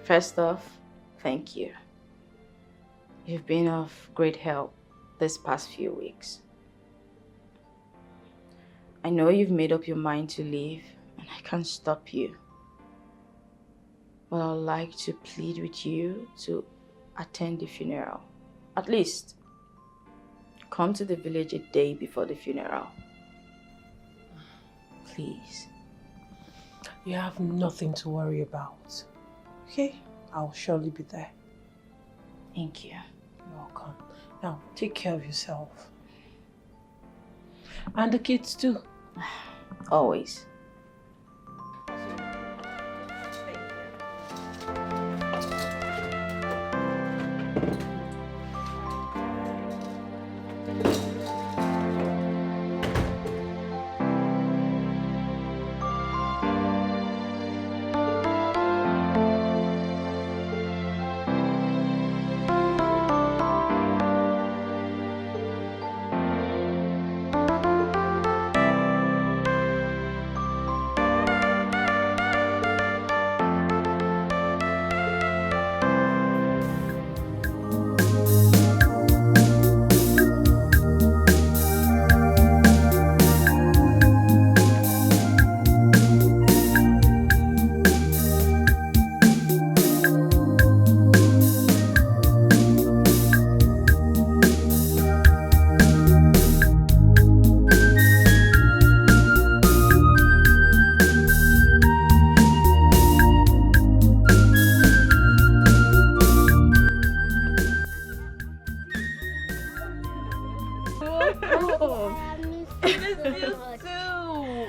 First off, thank you. You've been of great help this past few weeks. I know you've made up your mind to leave, and I can't stop you. But I'd like to plead with you to attend the funeral. At least, come to the village a day before the funeral. Please. You have nothing to worry about. Okay? I'll surely be there. Thank you. You're welcome. Now, take care of yourself. And the kids too. Always.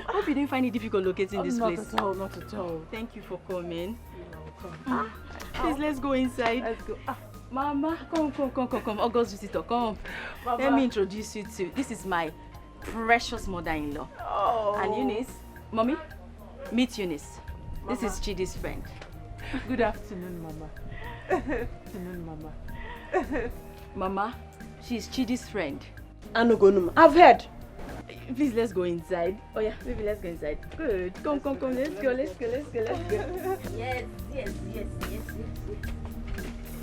Hope you didn't find it difficult locating this place. Not at all, not at all. Thank you for coming. You're welcome. Please, let's go inside. Let's go. Mama, come. August visitor, come. Mama. Let me introduce you to, this is my precious mother-in-law. Oh. And Eunice, Mommy, meet Eunice. Mama. This is Chidi's friend. Good afternoon, Mama. Afternoon, Mama. Mama, she's Chidi's friend. Anogonuma. I've heard. Please, let's go inside. Oh yeah, maybe let's go inside. Good. Come. Let's go. Yes.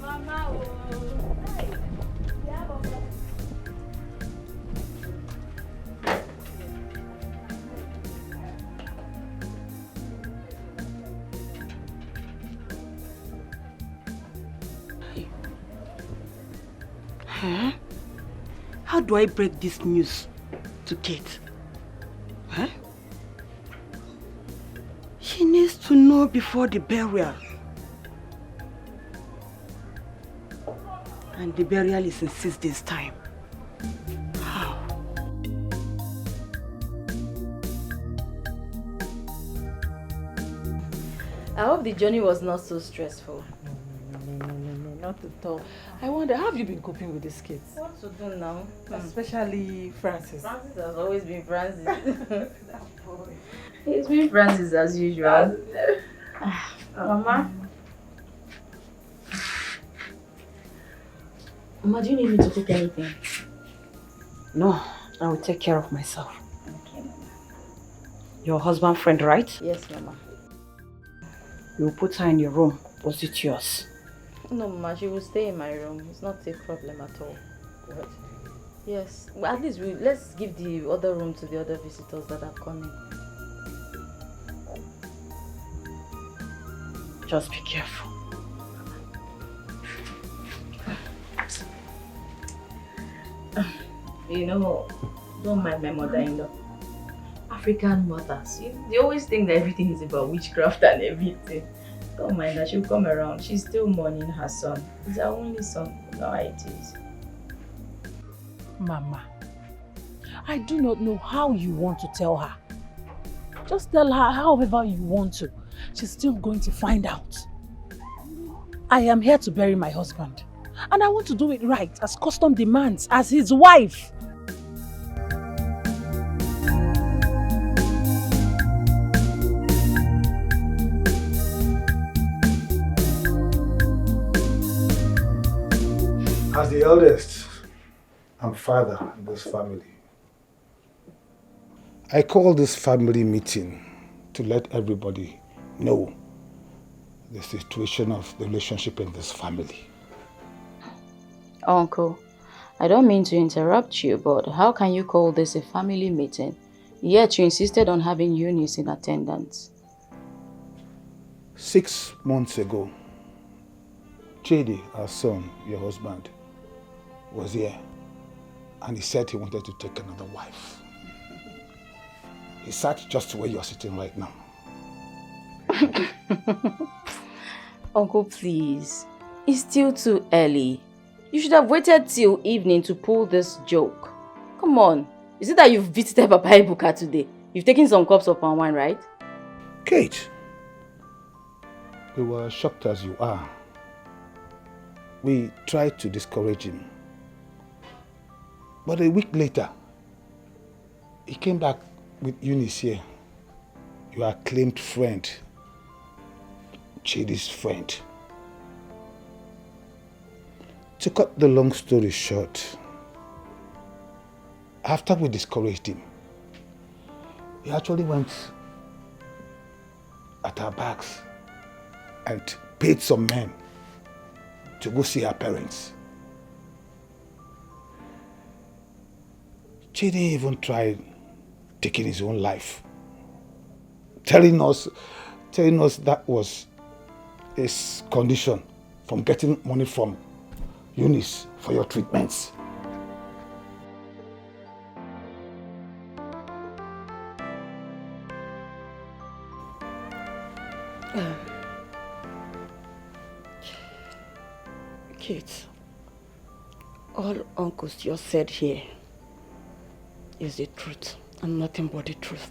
Mama, oh. Hi. Yeah, Mama. Huh? How do I break this news to Kate? Huh? She needs to know before the burial. And the burial is in 6 days' time. How? I hope the journey was not so stressful. No, not at all. I wonder, how have you been coping with these kids? What to do now? Especially Francis. Francis has always been Francis. He's been Francis as usual. Mama? Mama, do you need me to take anything? No, I will take care of myself. Okay, Mama. Your husband friend, right? Yes, Mama. You will put her in your room. Was it yours? No, Mama, she will stay in my room. It's not a problem at all. Good. Yes, but at least let's give the other room to the other visitors that are coming. Just be careful. You know, don't mind my mother-in-law. African mothers, they always think that everything is about witchcraft and everything. Don't mind her, she'll come around. She's still mourning her son. He's her only son. You know how it is. Mama, I do not know how you want to tell her. Just tell her however you want to. She's still going to find out. I am here to bury my husband. And I want to do it right, as custom demands, as his wife. As the eldest and father in this family, I call this family meeting to let everybody know the situation of the relationship in this family. Uncle, I don't mean to interrupt you, but how can you call this a family meeting? Yet you insisted on having Eunice in attendance. 6 months ago, Chidi, our son, your husband, was here, and he said he wanted to take another wife. He sat just where you're sitting right now. Uncle, please. It's still too early. You should have waited till evening to pull this joke. Come on. Is it that you've visited Papa Ibuka today? You've taken some cups of palm wine, right? Kate, we were shocked as you are. We tried to discourage him. But a week later, he came back with Eunice here, your acclaimed friend, Chidi's friend. To cut the long story short, after we discouraged him, he actually went at our backs and paid some men to go see our parents. Chidi even tried taking his own life, telling us that was his condition from getting money from Eunice for your treatments. Kate, all uncles just said here is the truth and nothing but the truth.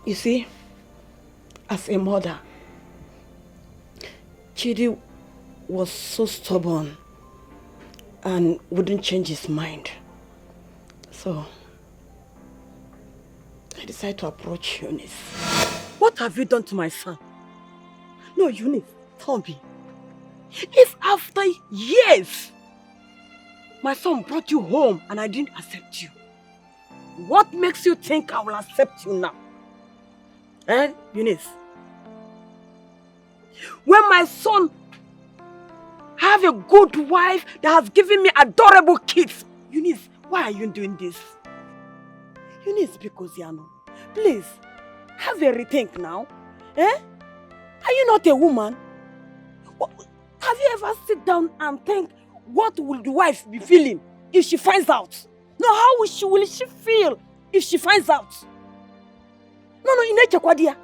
You see, as a mother, Chidi was so stubborn and wouldn't change his mind. So, I decided to approach Eunice. What have you done to my son? No, Eunice, tell me. If after years, my son brought you home and I didn't accept you, what makes you think I will accept you now? Eh, Eunice? When my son have a good wife that has given me adorable kids, Eunice, why are you doing this? Eunice Bikosiano, please, have a rethink now. Eh? Are you not a woman? Have you ever sit down and think, what will the wife be feeling if she finds out? No, how will she feel if she finds out? No, Inechekwadia.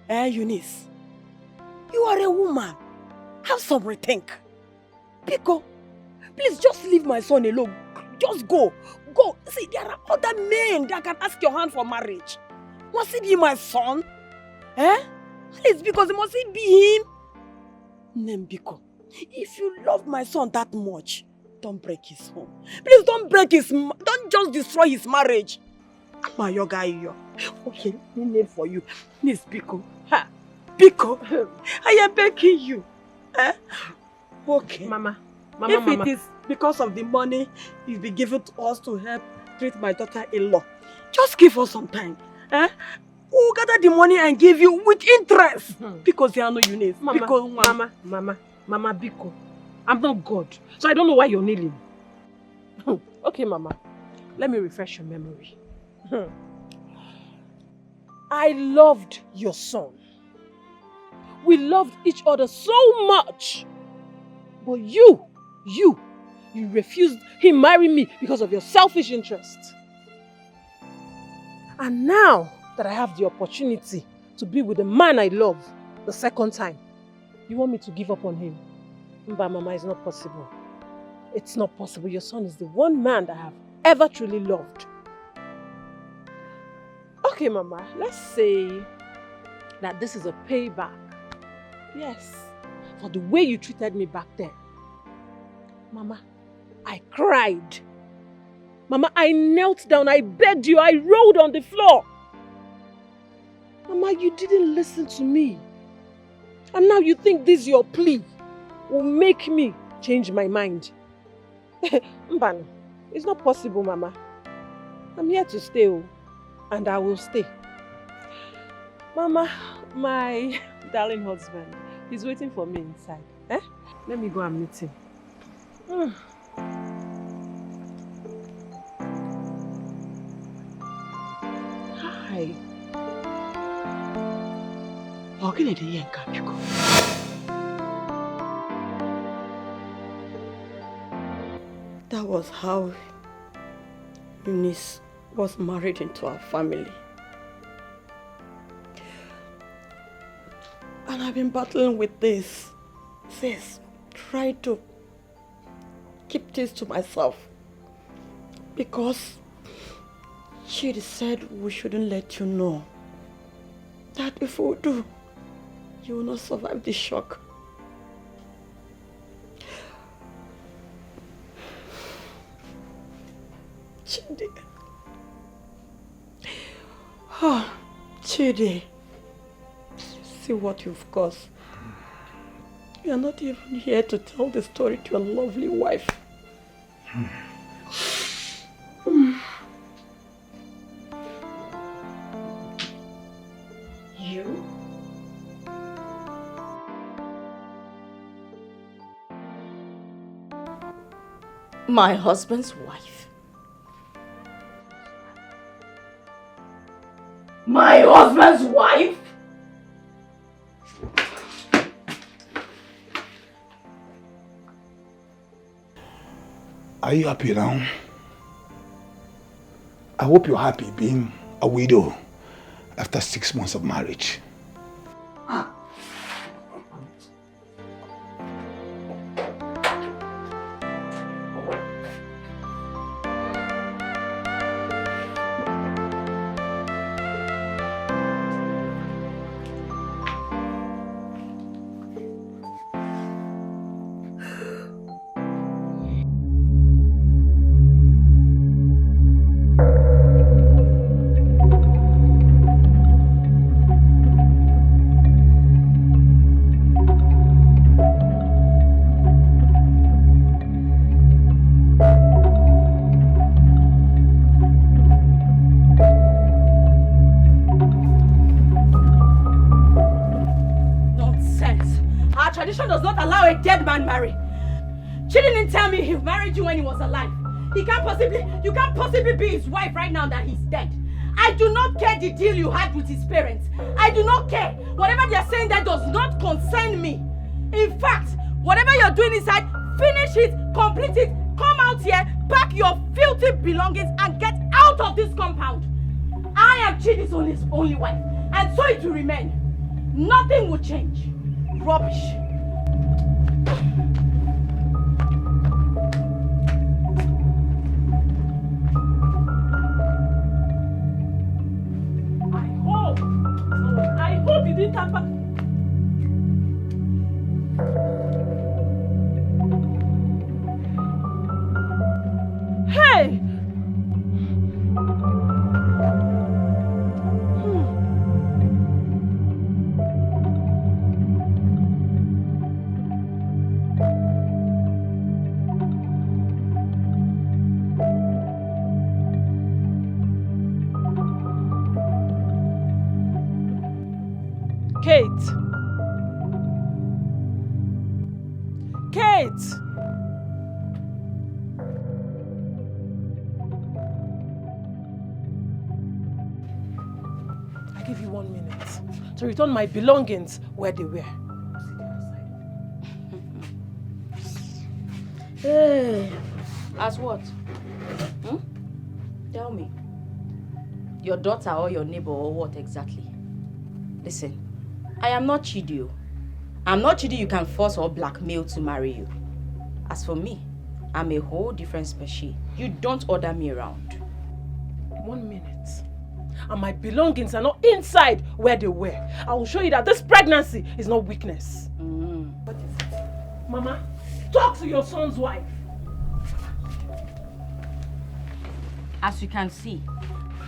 Eunice, you are a woman. Have some rethink. Pico, please just leave my son alone. Just go. Go. See, there are other men that can ask your hand for marriage. Must it be my son? Eh? Please, because must it be him? Nembiko, if you love my son that much, don't break his home. Please don't don't just destroy his marriage. My yoga, okay, name for you. Miss Biko. Ha, Biko, I am begging you. Eh? Okay. Mama, if it is because of the money you'll be given to us to help treat my daughter-in-law, just give us some time. Eh? We'll gather the money and give you with interest. Because they are no Eunice. Mama, Biko. I'm not God, so I don't know why you're kneeling. Okay, Mama. Let me refresh your memory. I loved your son. We loved each other so much. But you refused him marry me because of your selfish interest. And now that I have the opportunity to be with the man I love the second time, you want me to give up on him? Mba, Mama, it's not possible. It's not possible. Your son is the one man that I have ever truly loved. Okay, Mama, let's say that this is a payback. Yes, for the way you treated me back then. Mama, I cried. Mama, I knelt down, I begged you, I rolled on the floor. Mama, you didn't listen to me. And now you think this your plea will make me change my mind. Mbano, it's not possible, Mama. I'm here to stay, and I will stay. Mama, My darling husband. He's waiting for me inside. Eh? Let me go and meet him. Hi. That was how Eunice was married into our family. And I've been battling with this. Sis, try to keep this to myself. Because Chidi said we shouldn't let you know. That if we do, you will not survive the shock. Chidi. Oh, Chidi. See what you've caused. You are not even here to tell the story to your lovely wife. You? My husband's wife. My husband's wife? Are you happy now? I hope you're happy being a widow after 6 months of marriage. Does not allow a dead man marry. She didn't tell me he married you when he was alive. You can't possibly be his wife right now that he's dead. I do not care the deal you had with his parents. I do not care. Whatever they're saying that does not concern me. In fact, whatever you're doing inside, finish it, complete it, come out here, pack your filthy belongings and get out of this compound. I am Chidi's only wife, and so it will remain. Nothing will change. Rubbish. I hope you didn't come back. Hey! Kate! I give you 1 minute to return my belongings where they were. Hey, as what? Tell me. Your daughter or your neighbor or what exactly? Listen, I am not Chidi. I'm not Chidi you can force or blackmail to marry you. As for me, I'm a whole different species. You don't order me around. 1 minute. And my belongings are not inside where they were. I will show you that this pregnancy is not weakness. What is it? Mama, talk to your son's wife. As you can see,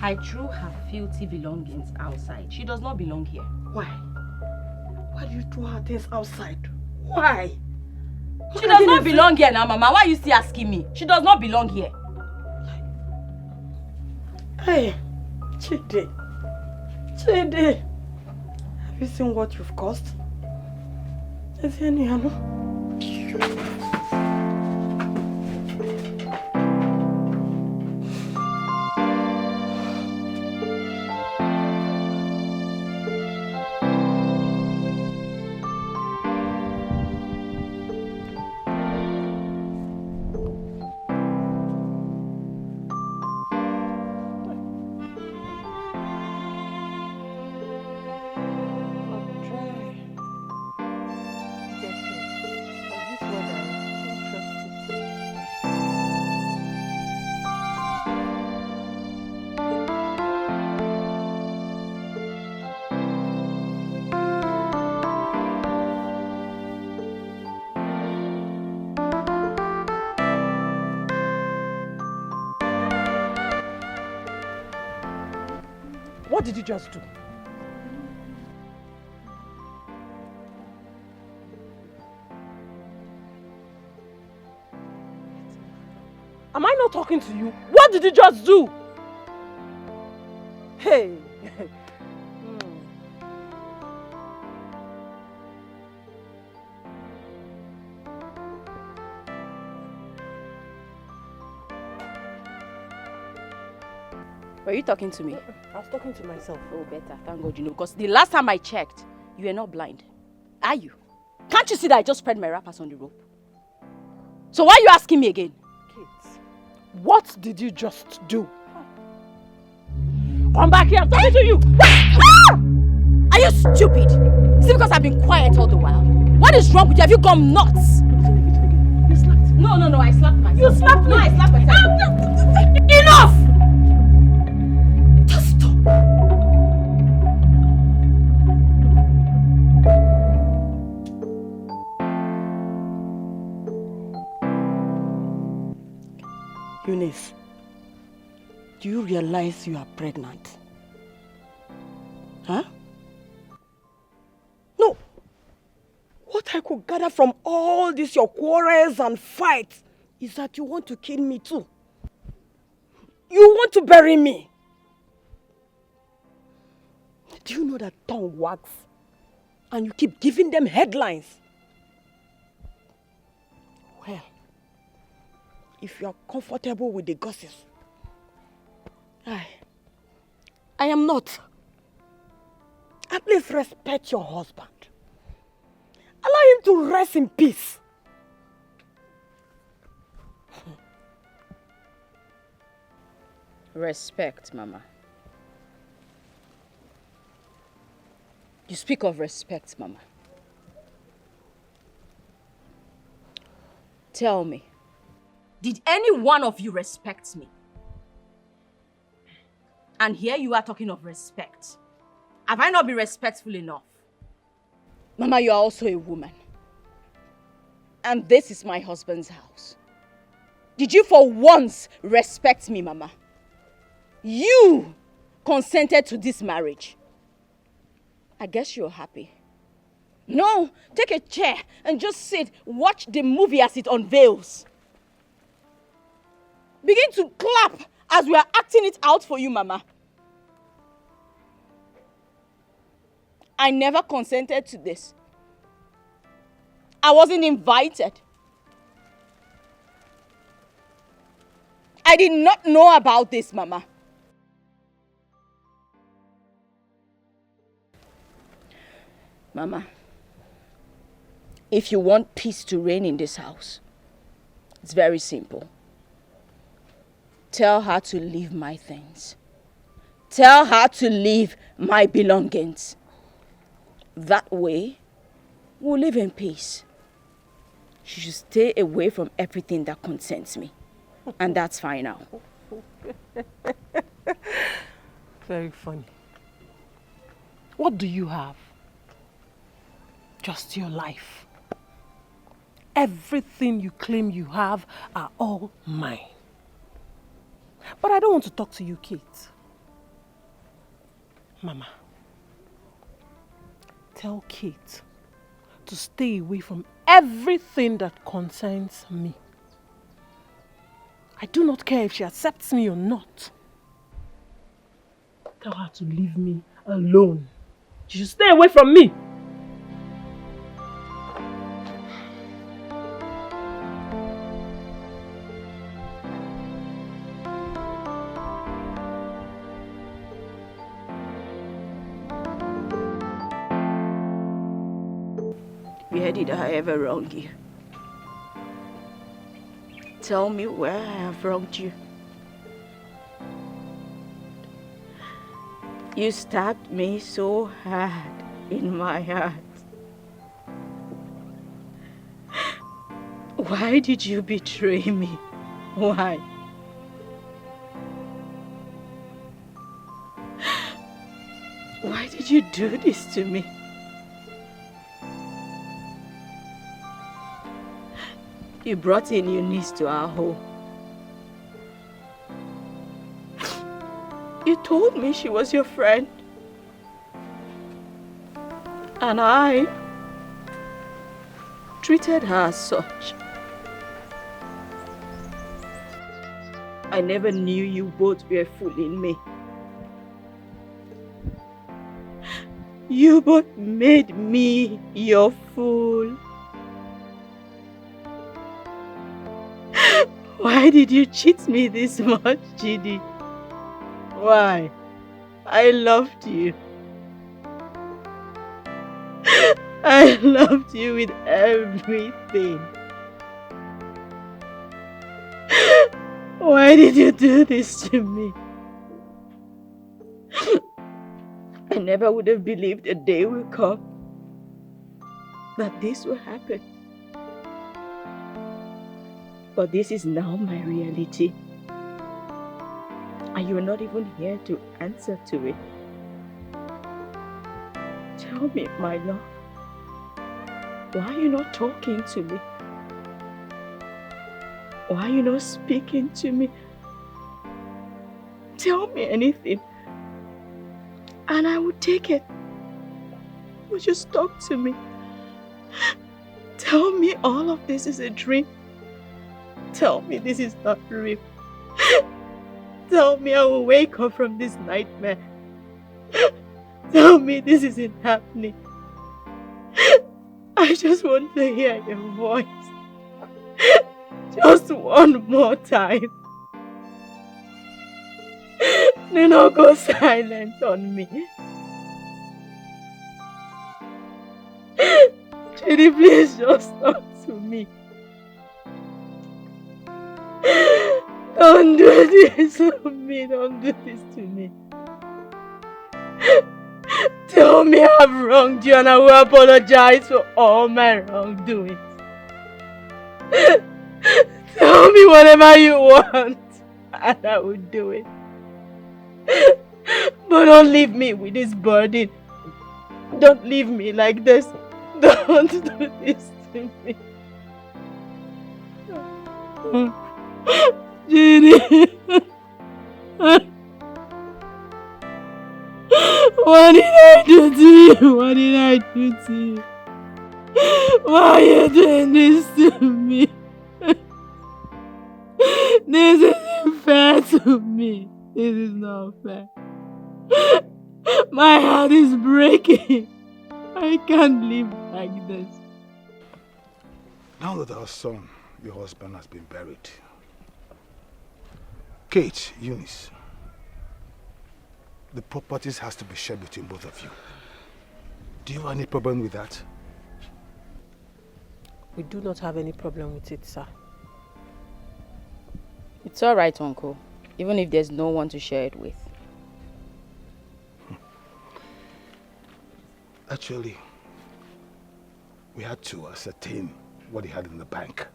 I threw her filthy belongings outside. She does not belong here. Why? Why do you throw her things outside? Why? She does not belong here now, Mama. Why are you still asking me? She does not belong here. Hey, Chidi. Chidi. Have you seen what you've caused? Is any Anu? What did you just do? Am I not talking to you? What did you just do? Hey! Were you talking to me? I was talking to myself. Oh, better. Thank God you know. Because the last time I checked, you were not blind. Are you? Can't you see that I just spread my wrappers on the rope? So why are you asking me again? Kate, what did you just do? Come back here, I'm talking to you! Ah! Are you stupid? Is it because I've been quiet all the while? What is wrong with you? Have you gone nuts? You slapped me. No, I slapped myself. You slapped me! No, I slapped myself. Enough! Just stop. Eunice, do you realize you are pregnant? Huh? No. What I could gather from all this, your quarrels and fights, is that you want to kill me too. You want to bury me. Do you know that tongue wags? And you keep giving them headlines. Well, if you are comfortable with the gossips, I am not. At least respect your husband. Allow him to rest in peace. Respect, Mama. You speak of respect, Mama. Tell me, did any one of you respect me? And here you are talking of respect. Have I not been respectful enough? Mama, you are also a woman. And this is my husband's house. Did you for once respect me, Mama? You consented to this marriage. I guess you're happy. No, take a chair and just sit, watch the movie as it unveils. Begin to clap as we are acting it out for you, Mama. I never consented to this. I wasn't invited. I did not know about this, Mama. Mama, if you want peace to reign in this house, it's very simple. Tell her to leave my things. Tell her to leave my belongings. That way, we'll live in peace. She should stay away from everything that concerns me. And that's fine now. Very funny. What do you have? Just your life. Everything you claim you have are all mine. But I don't want to talk to you, Kate. Mama, tell Kate to stay away from everything that concerns me. I do not care if she accepts me or not. Tell her to leave me alone. You should stay away from me. Where did I ever wrong you? Tell me where I have wronged you. You stabbed me so hard in my heart. Why did you betray me? Why? Why did you do this to me? You brought in Eunice to our home. You told me she was your friend. And I treated her as such. I never knew you both were fooling me. You both made me your fool. Why did you cheat me this much, Chidi? Why? I loved you. I loved you with everything. Why did you do this to me? I never would have believed a day will come that this will happen. But this is now my reality. And you are not even here to answer to it. Tell me, my love, why are you not talking to me? Why are you not speaking to me? Tell me anything, and I will take it. Would you talk to me? Tell me all of this is a dream. Tell me this is not real. Tell me I will wake up from this nightmare. Tell me this isn't happening. I just want to hear your voice. Just one more time. Do not go silent on me. Chidi, please just talk to me. Don't do this to me. Don't do this to me. Tell me I've wronged you and I will apologize for all my wrongdoings. Tell me whatever you want and I will do it. But don't leave me with this burden. Don't leave me like this. Don't do this to me. Chidi. What did I do to you? What did I do to you? Why are you doing this to me? This isn't fair to me. This is not fair. My heart is breaking. I can't live like this. Now that our son, your husband, has been buried, Kate, Eunice, the properties has to be shared between both of you. Do you have any problem with that? We do not have any problem with it, sir. It's all right, Uncle. Even if there's no one to share it with. Actually, we had to ascertain what he had in the bank.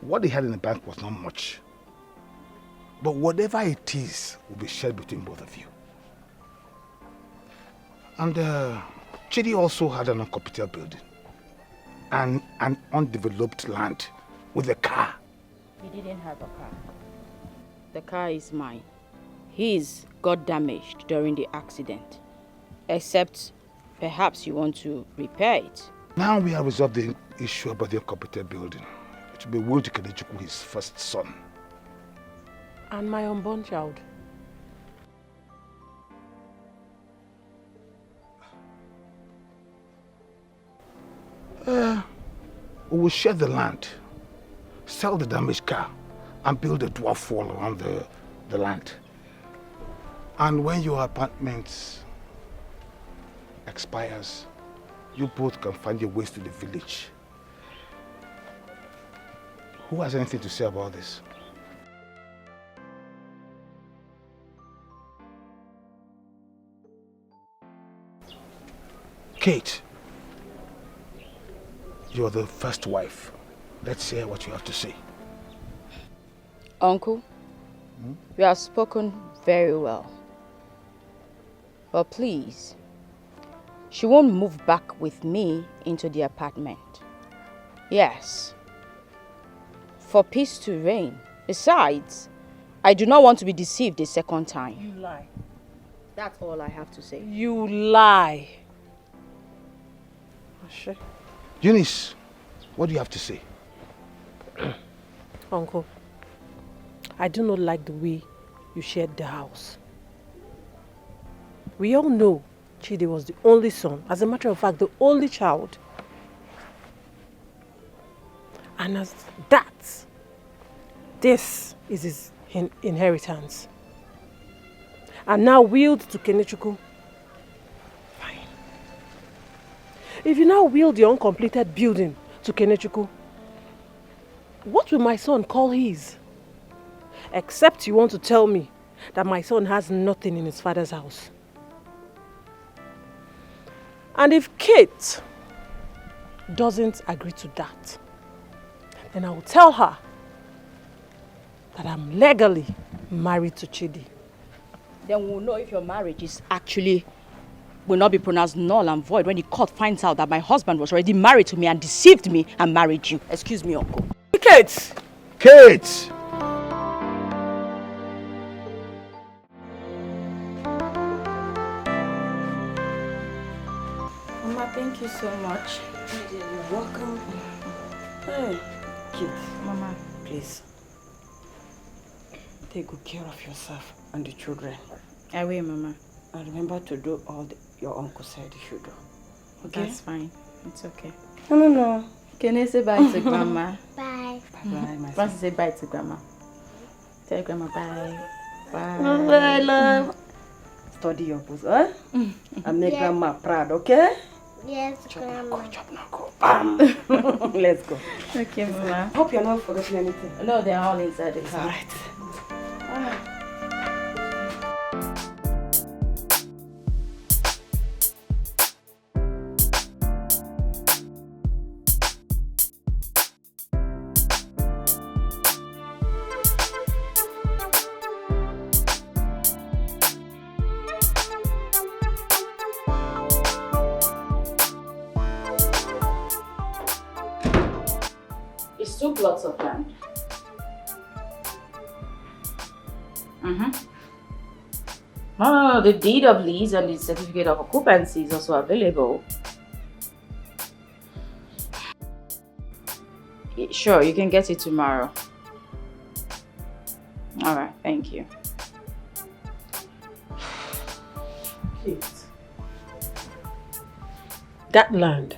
What he had in the bank was not much. But whatever it is will be shared between both of you. And Chidi also had an uncompleted building and an undeveloped land with a car. He didn't have a car. The car is mine. His got damaged during the accident. Except perhaps you want to repair it. Now we have resolved the issue about the uncompleted building. It will be Wilde Kenechukwu, his first son. And my unborn child. We will share the land, sell the damaged car, and build a dwarf wall around the land. And when your apartment expires, you both can find your ways to the village. Who has anything to say about this? Kate, you're the first wife. Let's hear what you have to say. Uncle, you have spoken very well. But please, she won't move back with me into the apartment. Yes, for peace to reign. Besides, I do not want to be deceived a second time. You lie. That's all I have to say. You lie. Eunice, what do you have to say? Uncle, I do not like the way you shared the house. We all know Chidi was the only son, as a matter of fact, the only child. And as that, this is his inheritance. And now willed to Kenechukwu. Fine. If you now will the uncompleted building to Kenechukwu, what will my son call his? Except you want to tell me that my son has nothing in his father's house. And if Kate doesn't agree to that, then I will tell her that I'm legally married to Chidi. Then we'll know if your marriage is actually will not be pronounced null and void when the court finds out that my husband was already married to me and deceived me and married you. Excuse me, Uncle. Kate! Kate! Mama, thank you so much. You're welcome. Hey, Kate. Mama. Please. Take good care of yourself and the children. I will, Mama. And remember to do all your uncle said you should do. Okay? That's fine. It's okay. No. Can I say bye to Grandma? Bye. Bye-bye, my son. Francis, say bye to Grandma. Tell Grandma bye. Bye. Bye, love. Study your post, eh? And make Grandma proud, okay? Yes, Grandma. Chop now, go. Bam! Let's go. Okay, Mama. Hope you're not forgetting anything. No, they're all inside the car. All right. It's 2 plots of land. No, the deed of lease and the certificate of occupancy is also available. Sure, you can get it tomorrow. Alright, thank you. Kate. That land,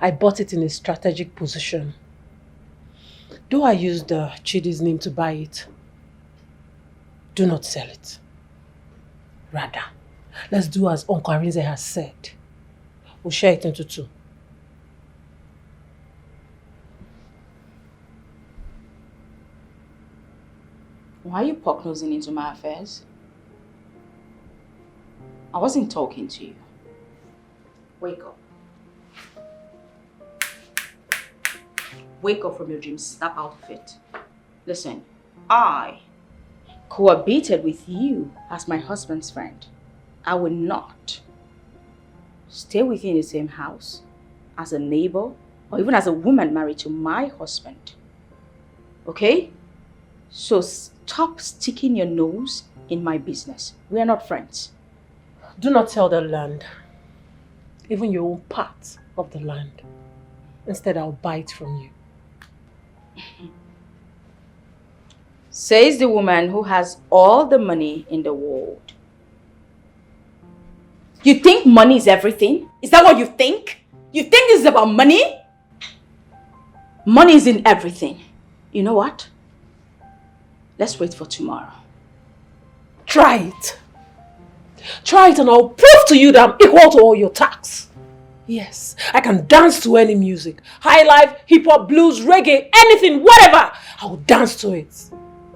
I bought it in a strategic position. Though I used Chidi's name to buy it, do not sell it. Rather, let's do as Uncle Arinze has said. We'll share it into 2. Why are you poke-nosing into my affairs? I wasn't talking to you. Wake up. Wake up from your dream, snap out of it. Listen, I cohabited with you as my husband's friend. I will not stay with you in the same house as a neighbor or even as a woman married to my husband. Okay? So stop sticking your nose in my business. We are not friends. Do not sell the land, even your own part of the land. Instead, I'll buy it from you. Says the woman who has all the money in the world. You think money is everything? Is that what you think? You think this is about money? Money is in everything. You know what? Let's wait for tomorrow. Try it. Try it and I'll prove to you that I'm equal to all your tasks. Yes, I can dance to any music. High life, hip hop, blues, reggae, anything, whatever. I will dance to it.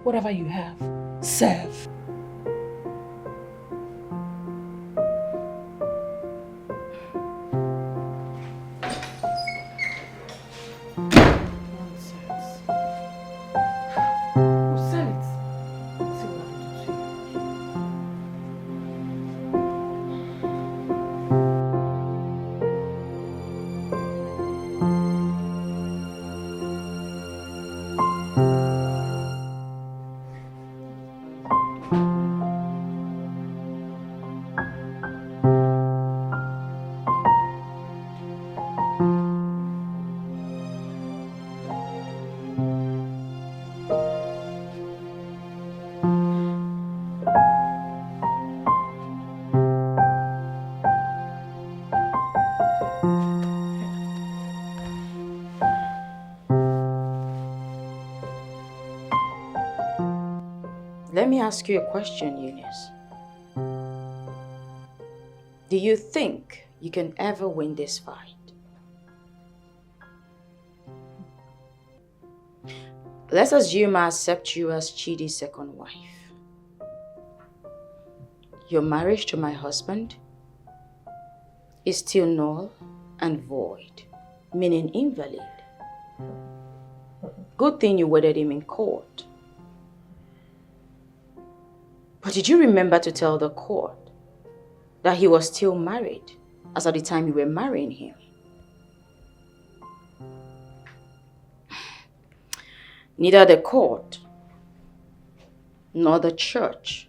Whatever you have, serve. Let me ask you a question, Eunice. Do you think you can ever win this fight? Let's assume I accept you as Chidi's second wife. Your marriage to my husband is still null and void, meaning invalid. Good thing you wedded him in court. But did you remember to tell the court that he was still married as at the time you were marrying him? Neither the court nor the church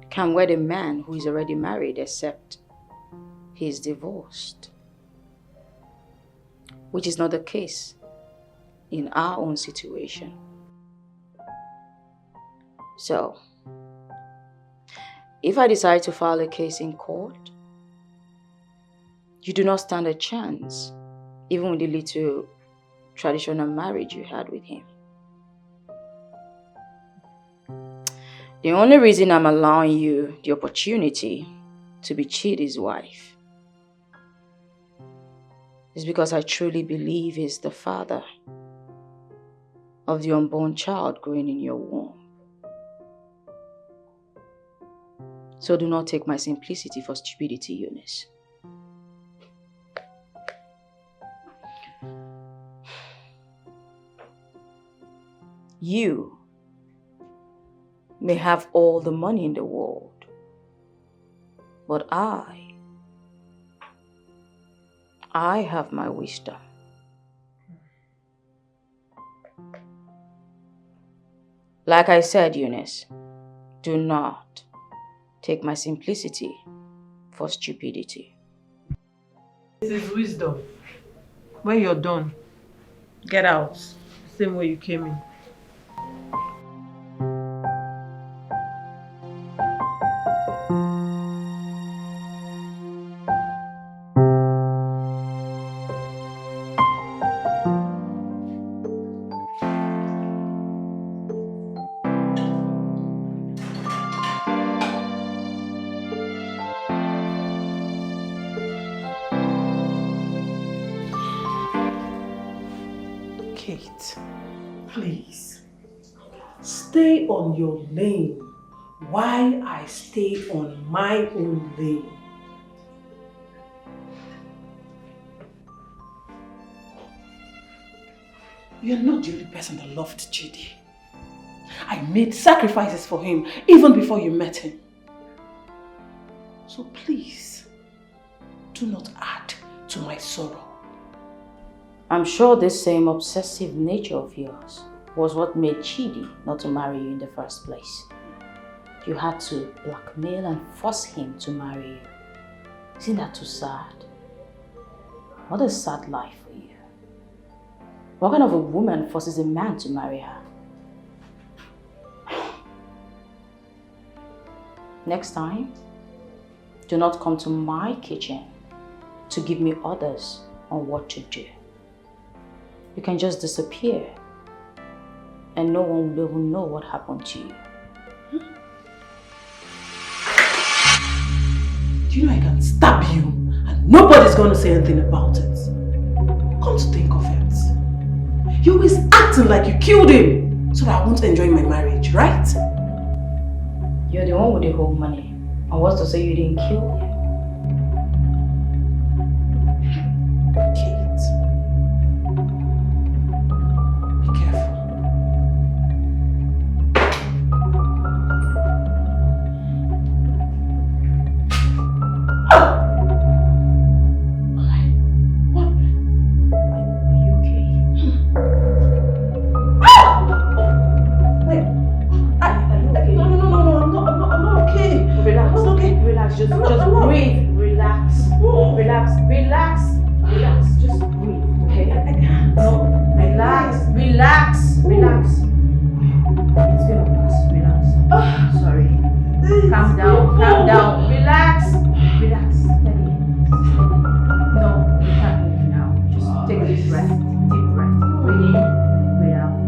can wed a man who is already married except he is divorced, which is not the case in our own situation. So, if I decide to file a case in court, you do not stand a chance, even with the little traditional marriage you had with him. The only reason I'm allowing you the opportunity to be Chidi's wife is because I truly believe he's the father of the unborn child growing in your womb. So do not take my simplicity for stupidity, Eunice. You may have all the money in the world, but I have my wisdom. Like I said, Eunice, do not take my simplicity for stupidity. This is wisdom. When you're done, get out. Same way you came in. Kate, please, stay on your lane while I stay on my own lane. You're not the only person that loved Chidi. I made sacrifices for him even before you met him. So please, do not add to my sorrow. I'm sure this same obsessive nature of yours was what made Chidi not to marry you in the first place. You had to blackmail and force him to marry you. Isn't that too sad? What a sad life for you. What kind of a woman forces a man to marry her? Next time, do not come to my kitchen to give me orders on what to do. You can just disappear and no one will even know what happened to you. Do you know I can stab you and nobody's going to say anything about it? Come to think of it, you're always acting like you killed him so that I won't enjoy my marriage, right? You're the one with the whole money. And what's to say you didn't kill him? Kate, be careful. Just breathe. Relax. Relax. Relax. Relax. Just breathe. Okay? I can't. No. Relax. Relax. Relax. It's gonna pass. Relax. Sorry. Calm down. Calm down. Relax. Relax. Steady. No, you can't move now. Just take a deep breath. Deep breath. Breathe in. Breathe out.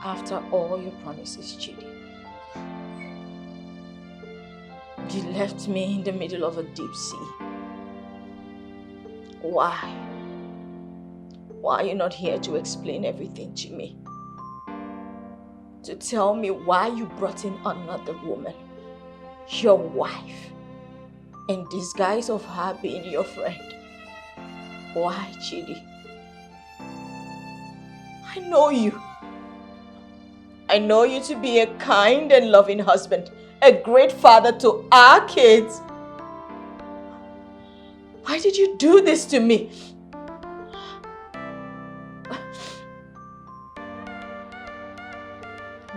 After all your promises, Chidi, you left me in the middle of a deep sea. Why? Why are you not here to explain everything to me? To tell me why you brought in another woman, your wife, in disguise of her being your friend. Why, Chidi? I know you. I know you to be a kind and loving husband, a great father to our kids. Why did you do this to me?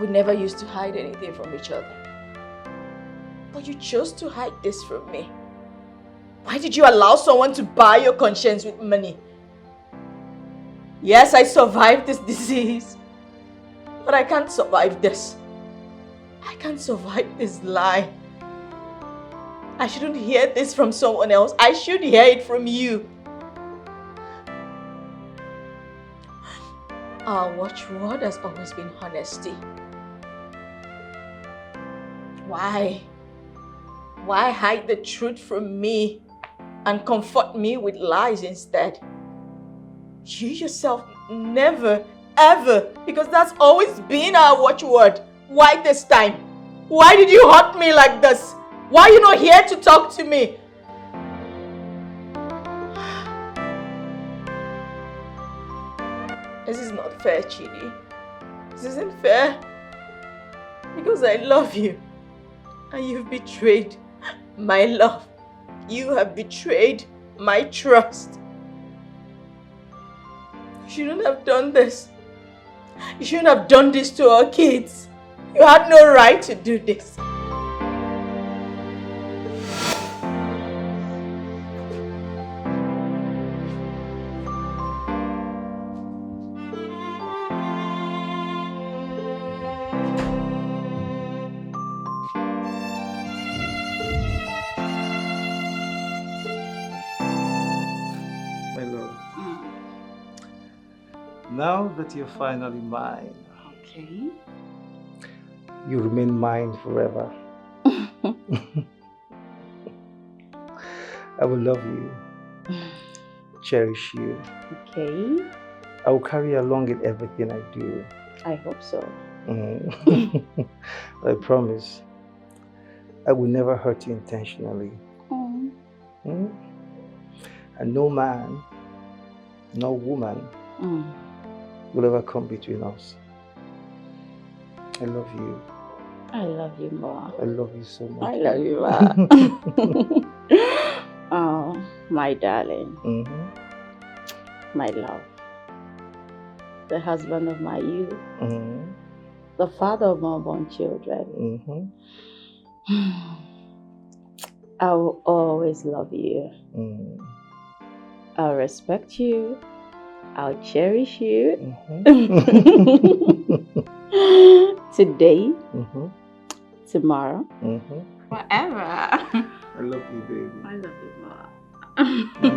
We never used to hide anything from each other. But you chose to hide this from me. Why did you allow someone to buy your conscience with money? Yes, I survived this disease. But I can't survive this. I can't survive this lie. I shouldn't hear this from someone else. I should hear it from you. Our watchword has always been honesty. Why? Why hide the truth from me and comfort me with lies instead? You yourself never, ever, because that's always been our watchword. Why this time? Why did you hurt me like this? Why are you not here to talk to me? This is not fair, Chidi. This isn't fair. Because I love you. And you've betrayed my love. You have betrayed my trust. You shouldn't have done this. You shouldn't have done this to our kids. You had no right to do this. My love. Now that you're finally mine, Okay. you remain mine forever. I will love you, cherish you. Okay. I will carry you along in everything I do. I hope so. I promise, I will never hurt you intentionally. Oh. And no man, no woman will ever come between us. I love you. I love you more. I love you so much. I love you more. Oh, my darling. My love. The husband of my youth. The father of my unborn children. I will always love you. I'll respect you. I'll cherish you Mm-hmm. today, Mm-hmm. tomorrow, Mm-hmm. forever. I love you, baby. I love you more.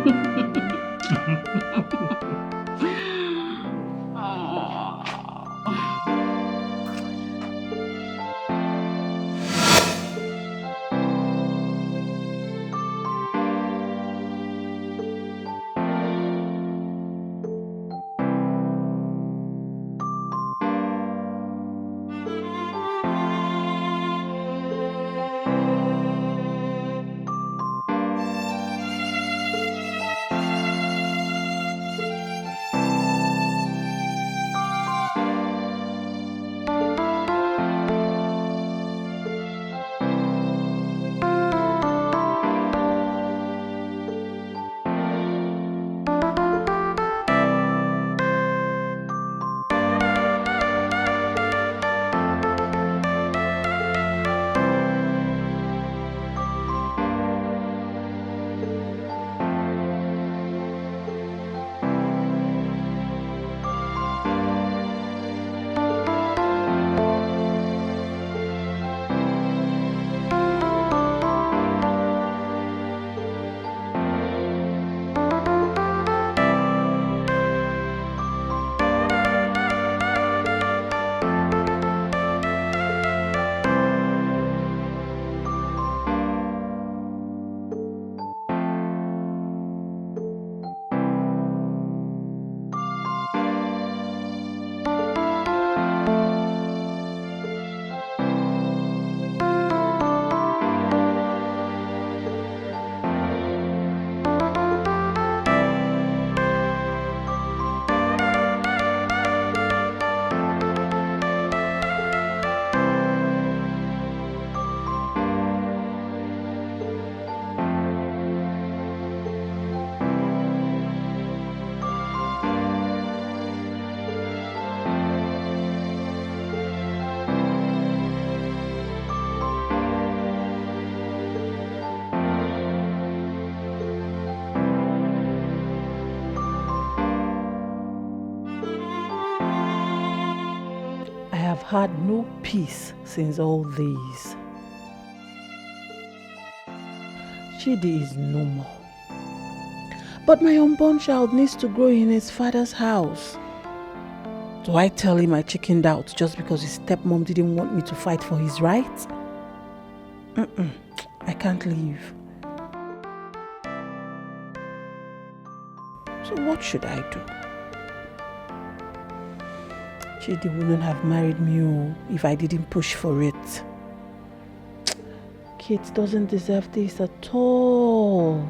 I have had no peace since all this. Chidi is no more. But my unborn child needs to grow in his father's house. Do I tell him I chickened out just because his stepmom didn't want me to fight for his rights? I can't leave. So what should I do? Chidi wouldn't have married me if I didn't push for it. Kate doesn't deserve this at all.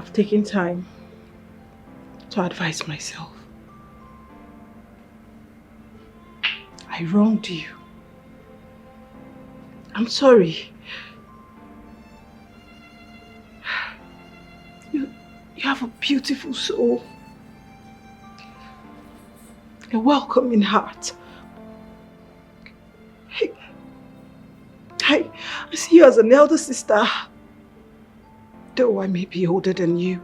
I've taken time to advise myself. I wronged you. I'm sorry. You have a beautiful soul. A welcoming heart. I see you as an elder sister. Though I may be older than you.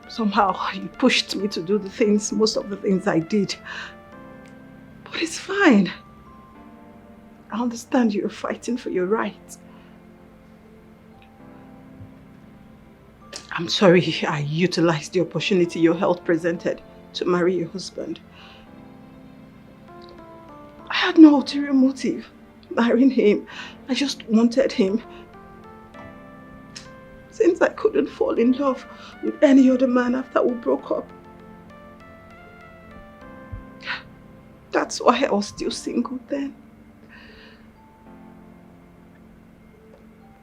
Somehow you pushed me to do most of the things I did. But it's fine. I understand you're fighting for your rights. I'm sorry I utilized the opportunity your health presented to marry your husband. I had no ulterior motive marrying him. I just wanted him. Since I couldn't fall in love with any other man after we broke up. That's why I was still single then.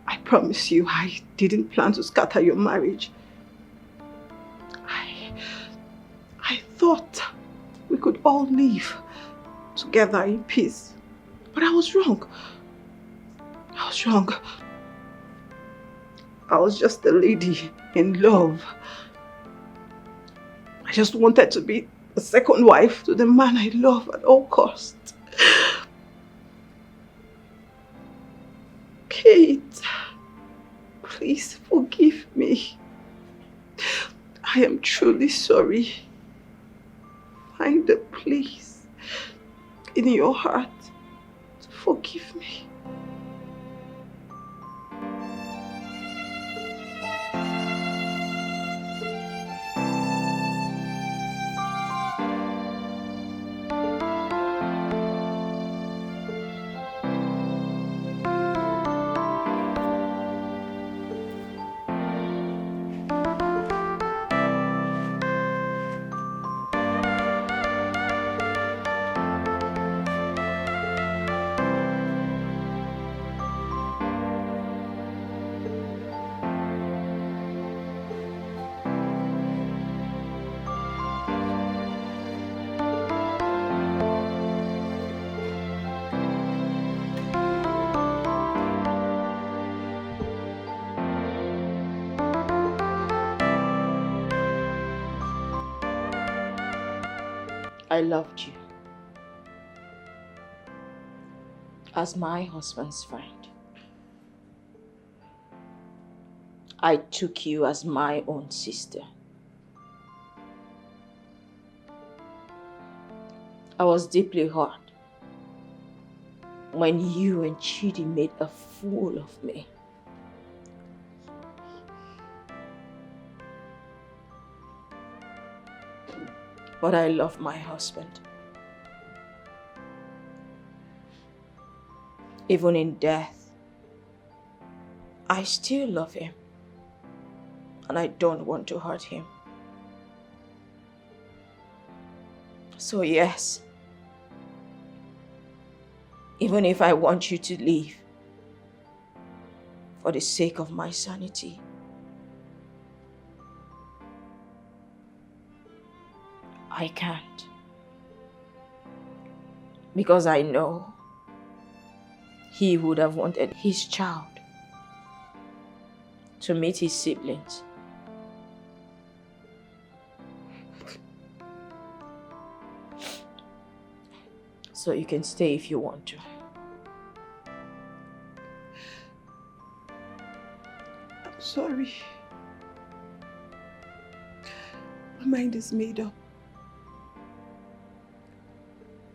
I promise you, I didn't plan to scatter your marriage. I thought we could all live together in peace. But I was wrong. I was wrong. I was just a lady in love. I just wanted to be a second wife to the man I love at all costs. Kate, please forgive me. I am truly sorry. Find a place in your heart to forgive me. I loved you as my husband's friend. I took you as my own sister. I was deeply hurt when you and Chidi made a fool of me. But I love my husband. Even in death, I still love him. And I don't want to hurt him. So yes, even if I want you to leave, for the sake of my sanity, I can't. Because I know he would have wanted his child to meet his siblings. So you can stay if you want to. I'm sorry. My mind is made up.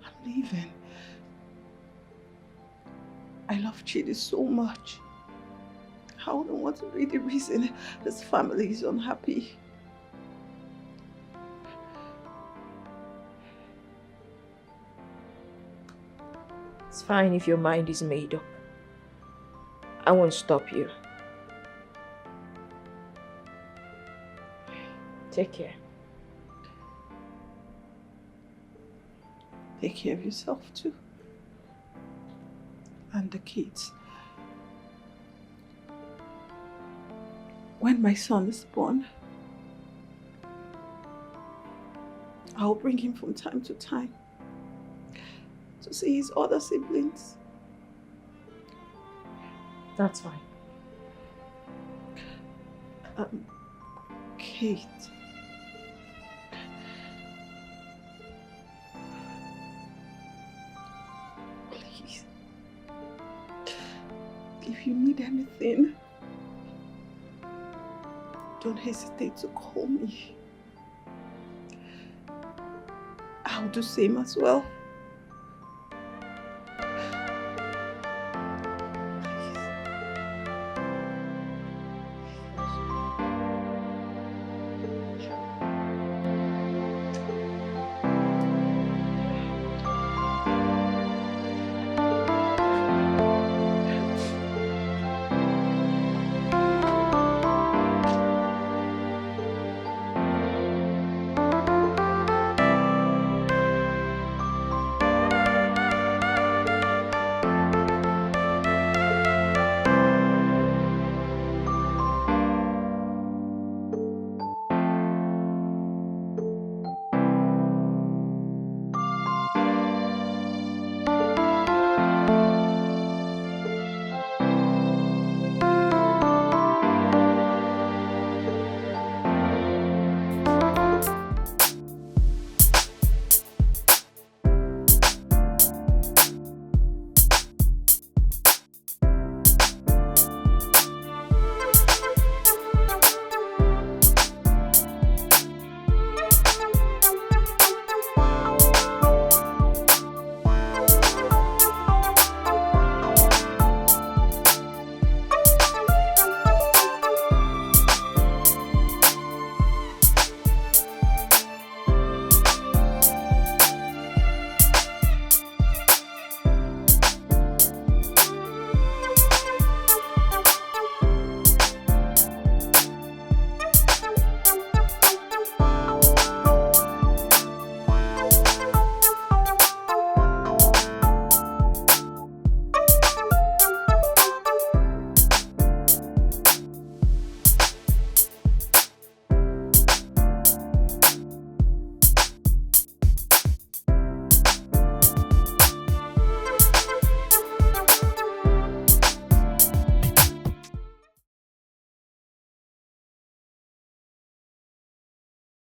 I'm leaving. I love Chidi so much. I wouldn't want to be the reason his family is unhappy. It's fine if your mind is made up. I won't stop you. Take care. Take care of yourself too. And the kids. when my son is born, I'll bring him from time to time to see his other siblings. That's fine. Kate. Please. If you need anything, don't hesitate to call me. I'll do same as well.